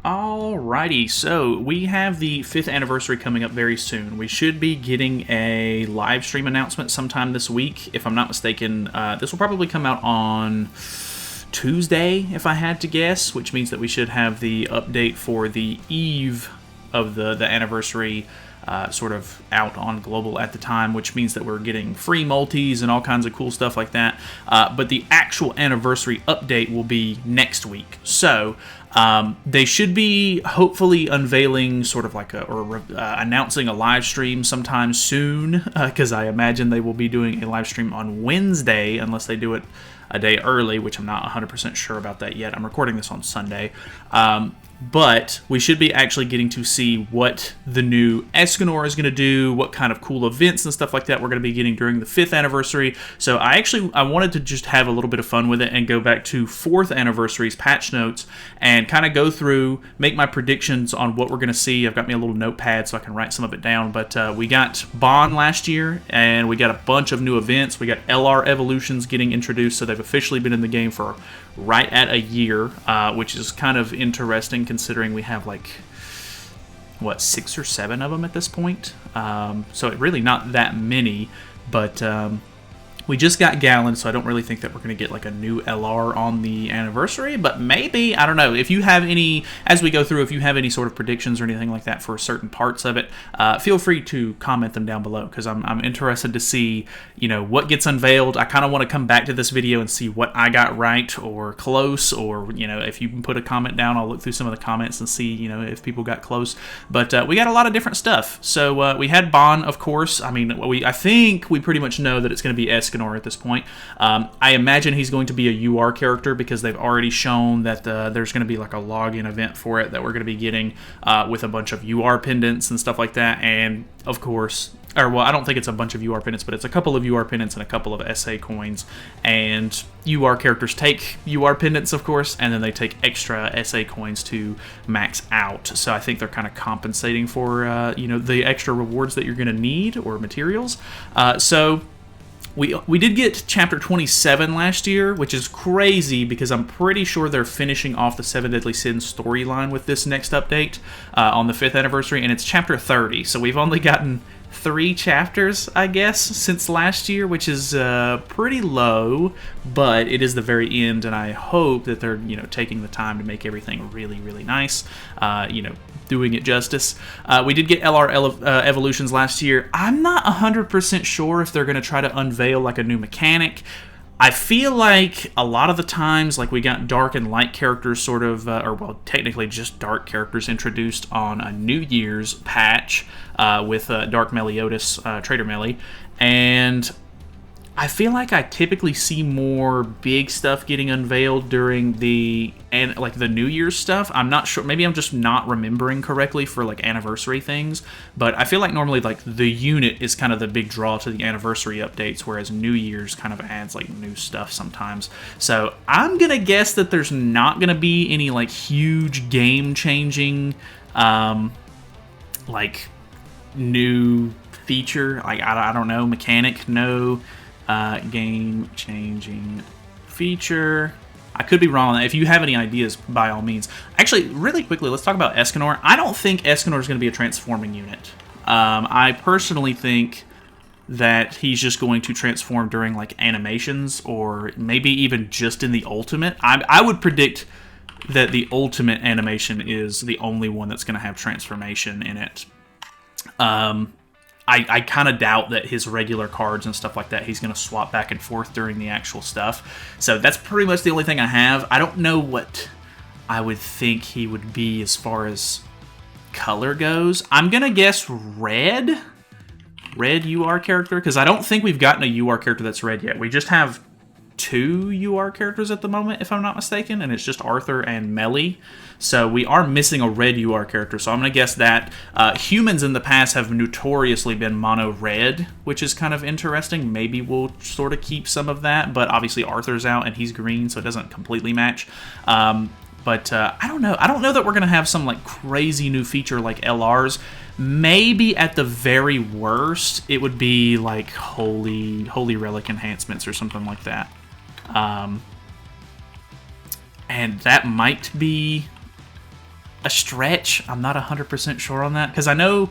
Alrighty, so we have the 5th anniversary coming up very soon. We should be getting a live stream announcement sometime this week. If I'm not mistaken, this will probably come out on Tuesday, if I had to guess, which means that we should have the update for the eve of the anniversary sort of out on global at the time, which means that we're getting free multis and all kinds of cool stuff like that. But the actual anniversary update will be next week. So they should be hopefully unveiling sort of like announcing a live stream sometime soon, because I imagine they will be doing a live stream on Wednesday unless they do it a day early, which I'm not 100% sure about that yet. I'm recording this on Sunday. But we should be actually getting to see what the new Escanor is going to do, what kind of cool events and stuff like that we're going to be getting during the 5th anniversary. So I wanted to just have a little bit of fun with it and go back to 4th anniversary's patch notes and kind of go through, make my predictions on what we're going to see. I've got me a little notepad so I can write some of it down. But we got Bond last year, and we got a bunch of new events. We got LR Evolutions getting introduced, so they've officially been in the game for right at a year, which is kind of interesting considering we have like, what, 6 or 7 of them at this point. So really not that many, but we just got Gallon, so I don't really think that we're going to get like a new LR on the anniversary, but maybe, I don't know. If you have any, as we go through, if you have any sort of predictions or anything like that for certain parts of it, feel free to comment them down below, because I'm interested to see, what gets unveiled. I kind of want to come back to this video and see what I got right or close, or, if you can put a comment down, I'll look through some of the comments and see, if people got close. But we got a lot of different stuff. So we had Bond, of course. I mean, I think we pretty much know that it's going to be Escanor at this point. I imagine he's going to be a UR character because they've already shown that there's going to be like a login event for it that we're going to be getting with a bunch of UR pendants and stuff like that. And of course, I don't think it's a bunch of UR pendants, but it's a couple of UR pendants and a couple of SA coins. And UR characters take UR pendants, of course, and then they take extra SA coins to max out. So I think they're kind of compensating for the extra rewards that you're going to need or materials. So we did get Chapter 27 last year, which is crazy because I'm pretty sure they're finishing off the 7 Deadly Sins storyline with this next update on the 5th anniversary, and it's Chapter 30. So we've only gotten 3 chapters, I guess, since last year, which is pretty low, but it is the very end, and I hope that they're taking the time to make everything really, really nice. Doing it justice. We did get LR Evolutions last year. I'm not 100% sure if they're going to try to unveil like a new mechanic. I feel like a lot of the times, like we got dark and light characters sort of, technically just dark characters introduced on a New Year's patch with Dark Meliodas, Trader Melee, and I feel like I typically see more big stuff getting unveiled during the New Year's stuff. I'm not sure. Maybe I'm just not remembering correctly for like anniversary things. But I feel like normally like the unit is kind of the big draw to the anniversary updates, whereas New Year's kind of adds like new stuff sometimes. So I'm gonna guess that there's not gonna be any like huge game changing like new feature. Like I don't know, mechanic, no. Game-changing feature. I could be wrong on that. If you have any ideas, by all means. Actually, really quickly, let's talk about Escanor. I don't think Escanor is going to be a transforming unit. I personally think that he's just going to transform during like animations, or maybe even just in the ultimate. I would predict that the ultimate animation is the only one that's going to have transformation in it. I kind of doubt that his regular cards and stuff like that, he's going to swap back and forth during the actual stuff. So that's pretty much the only thing I have. I don't know what I would think he would be as far as color goes. I'm going to guess red. Red UR character, because I don't think we've gotten a UR character that's red yet. We just have 2 UR characters at the moment, if I'm not mistaken, and it's just Arthur and Melee. So we are missing a red UR character, so I'm going to guess that. Humans in the past have notoriously been mono red, which is kind of interesting. Maybe we'll sort of keep some of that, but obviously Arthur's out and he's green, so it doesn't completely match. But I don't know. I don't know that we're going to have some like crazy new feature like LRs. Maybe at the very worst, it would be like holy relic enhancements or something like that. And that might be a stretch. I'm not 100% sure on that, because I know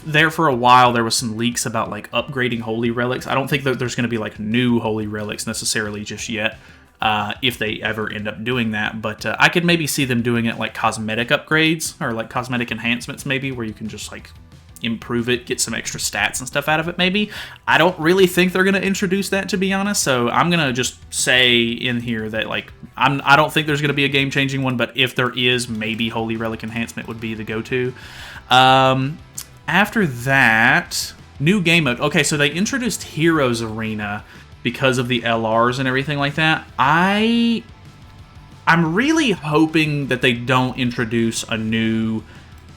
there for a while there was some leaks about like upgrading holy relics. I don't think that there's going to be like new holy relics necessarily just yet, if they ever end up doing that. But I could maybe see them doing it like cosmetic upgrades or like cosmetic enhancements, maybe, where you can just like improve it, get some extra stats and stuff out of it, maybe. I don't really think they're going to introduce that, to be honest, so I'm going to just say in here that like I don't think there's going to be a game-changing one, but if there is, maybe Holy Relic Enhancement would be the go-to. After that, new game mode. Okay, so they introduced Heroes Arena because of the LRs and everything like that. I'm really hoping that they don't introduce a new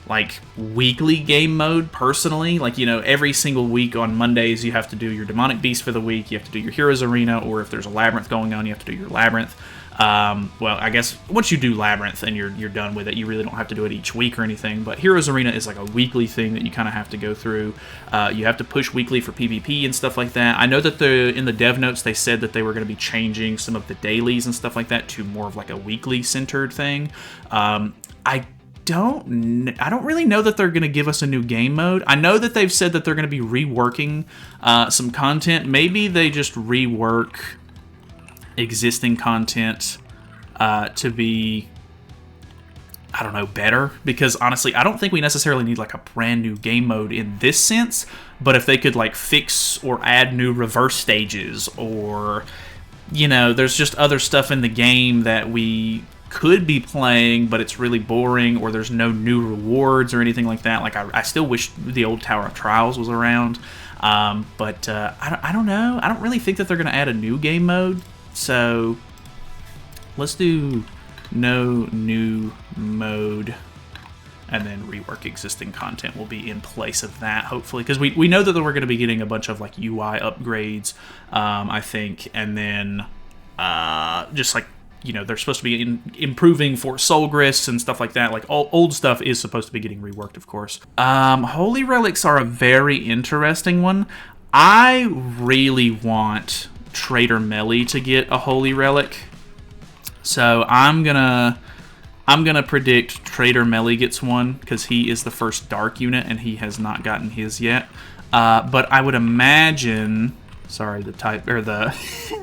like weekly game mode, personally. Like, you know, every single week on Mondays you have to do your Demonic Beast for the week, you have to do your Heroes Arena, or if there's a Labyrinth going on, you have to do your Labyrinth. Well, I guess once you do Labyrinth and you're done with it, you really don't have to do it each week or anything, but Heroes Arena is like a weekly thing that you kind of have to go through. You have to push weekly for PvP and stuff like that. I know that in the dev notes they said that they were going to be changing some of the dailies and stuff like that to more of like a weekly centered thing. I don't really know that they're going to give us a new game mode. I know that they've said that they're going to be reworking some content. Maybe they just rework existing content to be, I don't know, better. Because honestly, I don't think we necessarily need like a brand new game mode in this sense. But if they could like fix or add new reverse stages, or, you know, there's just other stuff in the game that we could be playing, but it's really boring, or there's no new rewards or anything like that. Like, I still wish the old Tower of Trials was around, but I don't know. I don't really think that they're going to add a new game mode, so let's do no new mode, and then rework existing content will be in place of that, hopefully, because we know that we're going to be getting a bunch of like UI upgrades, I think, and then just like, you know, they're supposed to be improving Fort Solgris and stuff like that. Like, all old stuff is supposed to be getting reworked, of course. Holy Relics are a very interesting one. I really want Trader Melly to get a Holy Relic. So I'm gonna predict Trader Melly gets one, because he is the first Dark unit and he has not gotten his yet. But I would imagine... Sorry, the type, or the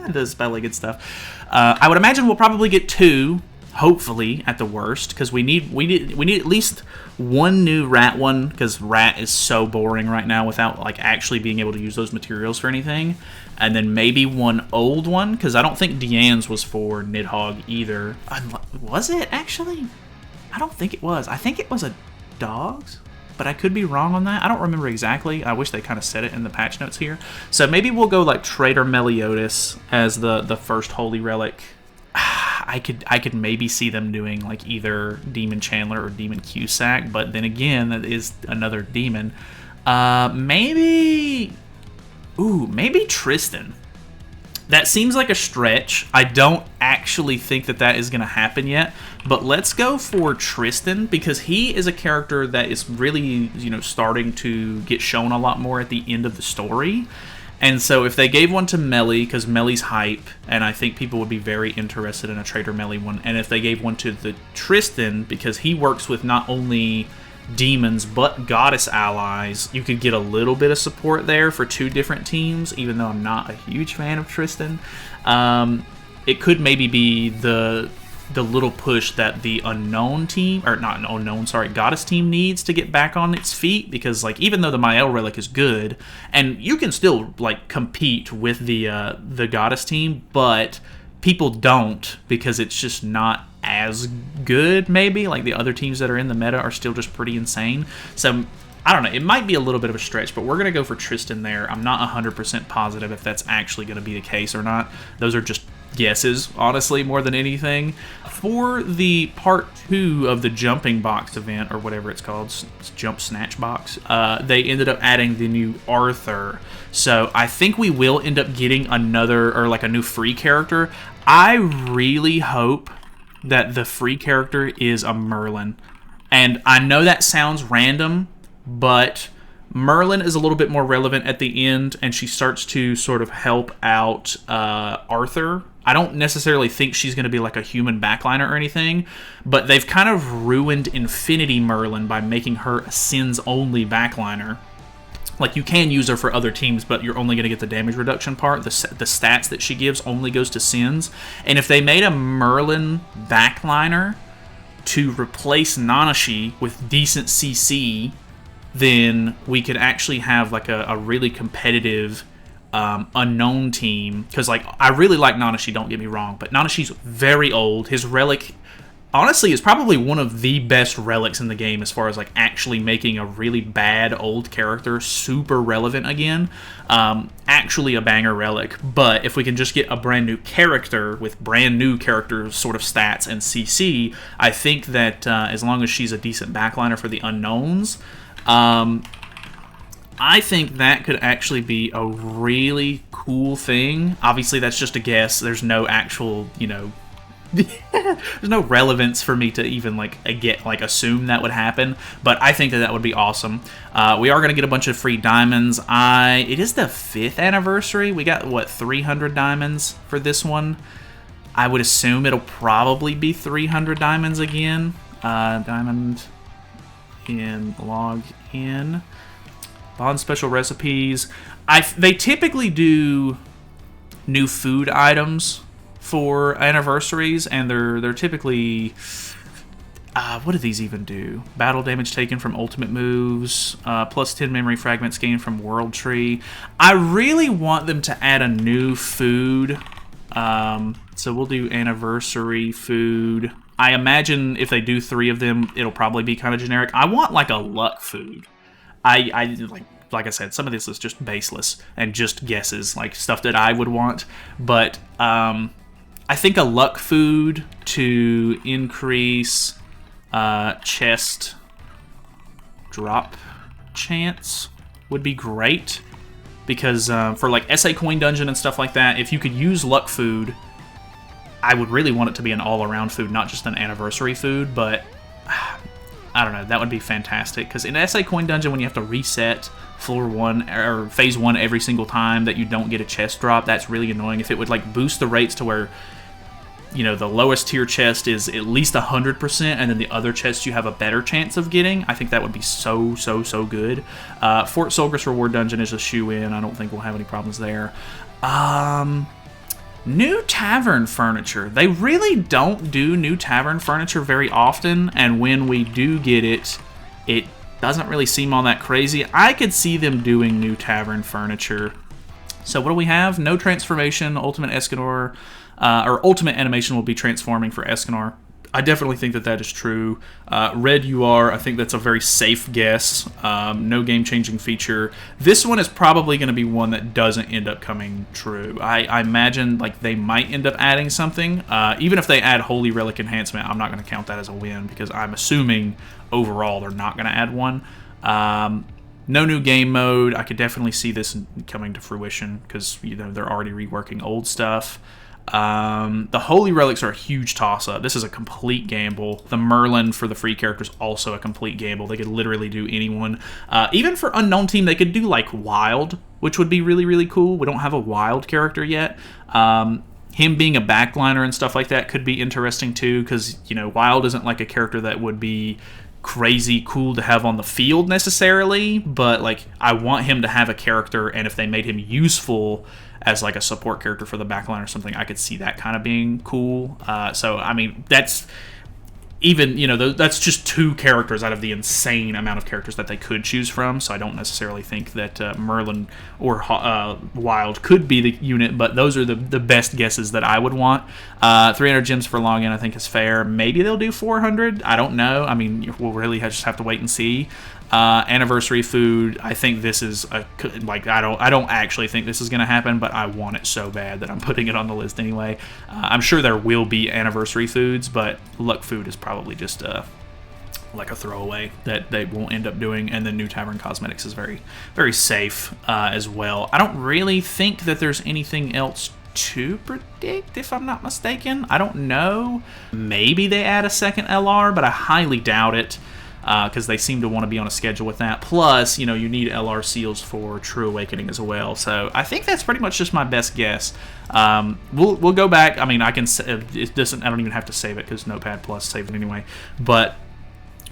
the spelling and stuff. I would imagine we'll probably get 2, hopefully, at the worst, because we need at least one new rat one, because rat is so boring right now without like actually being able to use those materials for anything. And then maybe one old one, because I don't think Deanne's was for Nidhogg either. Was it actually? I don't think it was. I think it was a dog's, but I could be wrong on that. I don't remember exactly. I wish they kind of said it in the patch notes here. So maybe we'll go like Trader Meliodas as the first Holy Relic. I could maybe see them doing like either Demon Chandler or Demon Cusack, but then again, that is another demon. Maybe Tristan. That seems like a stretch. I don't actually think that is going to happen yet. But let's go for Tristan, because he is a character that is really, you know, starting to get shown a lot more at the end of the story. And so if they gave one to Melly, because Melly's hype, and I think people would be very interested in a Trader Melly one. And if they gave one to the Tristan, because he works with not only demons but goddess allies, you could get a little bit of support there for 2 different teams, even though I'm not a huge fan of Tristan. It could maybe be the little push that the unknown team, or not unknown, sorry, goddess team needs to get back on its feet, because like, even though the Mael relic is good, and you can still like compete with the goddess team, but people don't, because it's just not as good, maybe. Like, the other teams that are in the meta are still just pretty insane. So, I don't know. It might be a little bit of a stretch, but we're going to go for Tristan there. I'm not 100% positive if that's actually going to be the case or not. Those are just guesses, honestly, more than anything. For the part 2 of the jumping box event, or whatever it's called, jump snatch box, they ended up adding the new Arthur. So I think we will end up getting another, or like a new free character. I really hope that the free character is a Merlin. And I know that sounds random, but Merlin is a little bit more relevant at the end, and she starts to sort of help out Arthur I don't necessarily think she's going to be like a human backliner or anything, but they've kind of ruined Infinity Merlin by making her a Sins only backliner. Like, you can use her for other teams, but you're only going to get the damage reduction part. The stats that she gives only goes to Sins. And if they made a Merlin backliner to replace Nanashi with decent CC, then we could actually have like a really competitive unknown team. Because, like, I really like Nanashi, don't get me wrong, but Nanashi's very old. His relic, honestly, is probably one of the best relics in the game as far as like actually making a really bad old character super relevant again. Actually a banger relic. But if we can just get a brand new character with brand new character sort of stats and CC, I think that as long as she's a decent backliner for the unknowns, I think that could actually be a really cool thing. Obviously, that's just a guess. There's no actual, there's no relevance for me to even assume that would happen, but I think that would be awesome. We are going to get a bunch of free diamonds. It is the 5th anniversary. We got 300 diamonds for this one. I would assume it'll probably be 300 diamonds again. Diamond in log in Bond special recipes. They typically do new food items for anniversaries, and they're typically what do these even do? Battle damage taken from ultimate moves, plus 10 memory fragments gained from World Tree. I really want them to add a new food, so we'll do anniversary food. I imagine if they do 3 of them, it'll probably be kind of generic. I want like a luck food. Like I said, some of this is just baseless and just guesses, like stuff that I would want, but I think a luck food to increase chest drop chance would be great, because for like SA Coin Dungeon and stuff like that, if you could use luck food, I would really want it to be an all-around food, not just an anniversary food, but I don't know, that would be fantastic, because in SA Coin Dungeon, when you have to reset floor 1 or phase 1 every single time that you don't get a chest drop, that's really annoying. If it would like boost the rates to where, the lowest tier chest is at least 100%, and then the other chests you have a better chance of getting, I think that would be so good. Fort Solgris Reward Dungeon is a shoe-in. I don't think we'll have any problems there. New tavern furniture. They really don't do new tavern furniture very often, and when we do get it, it doesn't really seem all that crazy. I could see them doing new tavern furniture. So what do we have? No transformation, Ultimate Escanor, or Ultimate Animation will be transforming for Escanor. I definitely think that is true. Red UR, I think that's a very safe guess. No game-changing feature. This one is probably going to be one that doesn't end up coming true. I imagine like they might end up adding something. Even if they add Holy Relic Enhancement, I'm not going to count that as a win, because I'm assuming overall they're not going to add one. No new game mode. I could definitely see this coming to fruition, because they're already reworking old stuff. The Holy Relics are a huge toss-up. This is a complete gamble. The Merlin for the free characters also a complete gamble. They could literally do anyone. Even for Unknown Team, they could do like Wild, which would be really cool. We don't have a Wild character yet. Him being a backliner and stuff like that could be interesting too, because Wild isn't like a character that would be crazy cool to have on the field necessarily, but like I want him to have a character, and if they made him useful as like a support character for the backline or something, I could see that kind of being cool. So I mean, that's even that's just 2 characters out of the insane amount of characters that they could choose from. So I don't necessarily think that Merlin or Wild could be the unit, but those are the best guesses that I would want. 300 gems for login I think is fair. Maybe they'll do 400. I don't know. I mean, we'll really just have to wait and see. Anniversary food, I think this is I don't actually think this is going to happen, but I want it so bad that I'm putting it on the list anyway. I'm sure there will be anniversary foods, but luck food is probably just like a throwaway that they won't end up doing. And then new tavern cosmetics is very safe as well. I don't really think that there's anything else to predict, if I'm not mistaken. I don't know. Maybe they add a second LR, but I highly doubt it. because they seem to want to be on a schedule with that. Plus, you know, you need LR seals for True Awakening as well. So I think that's pretty much just my best guess. We'll go back. I mean, I don't even have to save it because Notepad Plus saved it anyway. But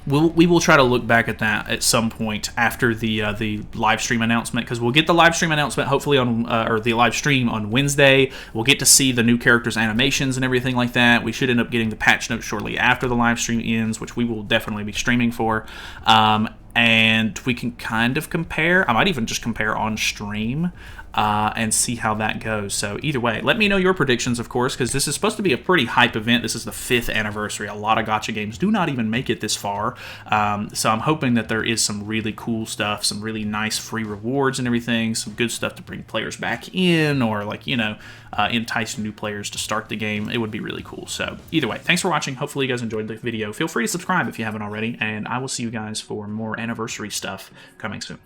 we will try to look back at that at some point after the live stream announcement, because we'll get the live stream announcement hopefully on or the live stream on Wednesday. We'll get to see the new characters' animations and everything like that. We should end up getting the patch notes shortly after the live stream ends, which we will definitely be streaming for. And we can kind of compare. I might even just compare on stream and see how that goes. So either way, let me know your predictions, of course, because this is supposed to be a pretty hype event. This is the 5th anniversary. A lot of gacha games do not even make it this far. So I'm hoping that there is some really cool stuff, some really nice free rewards and everything, some good stuff to bring players back in, or like, you know, entice new players to start the game. It would be really cool. So either way, thanks for watching. Hopefully you guys enjoyed the video. Feel free to subscribe if you haven't already, and I will see you guys for more anniversary stuff coming soon.